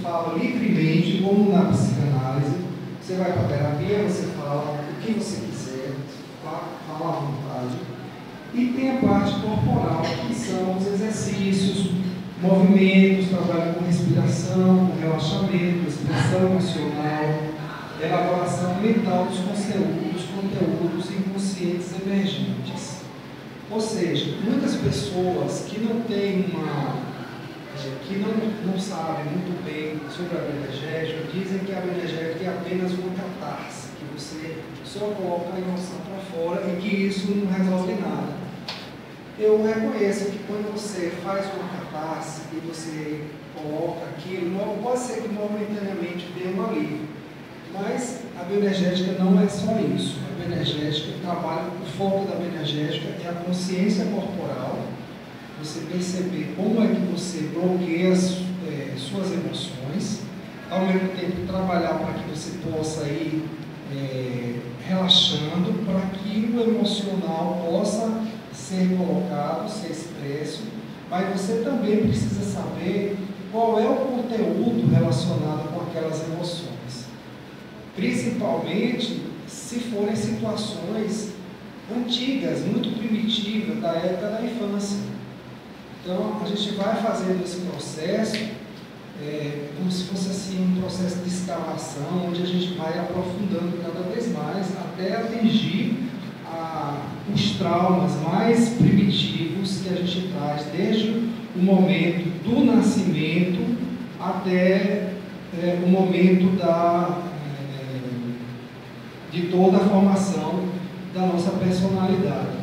fala livremente, como na psicanálise. Você vai para a terapia, você fala o que você quiser, fala à vontade. E tem a parte corporal, que são os exercícios, movimentos, trabalho com respiração, com relaxamento, expressão emocional, elaboração mental dos conteúdos inconscientes emergentes. Ou seja, muitas pessoas que não têm que não sabem muito bem sobre a bioenergética dizem que a bioenergética é apenas uma catarse, que você só coloca a emoção para fora e que isso não resolve nada. Eu reconheço que quando você faz uma catarse e você coloca aquilo, pode ser que momentaneamente dê um alívio, mas a bioenergética não é só isso. A bioenergética trabalha, o foco da bioenergética é a consciência corporal, você perceber como é que você bloqueia suas emoções, ao mesmo tempo trabalhar para que você possa ir relaxando, para que o emocional possa ser colocado, ser expresso, mas você também precisa saber qual é o conteúdo relacionado com aquelas emoções, principalmente se forem situações antigas, muito primitivas, da época da infância. Então, a gente vai fazendo esse processo, como se fosse assim, um processo de escavação, onde a gente vai aprofundando cada vez mais, até atingir os traumas mais primitivos que a gente traz, desde o momento do nascimento até o momento de toda a formação da nossa personalidade.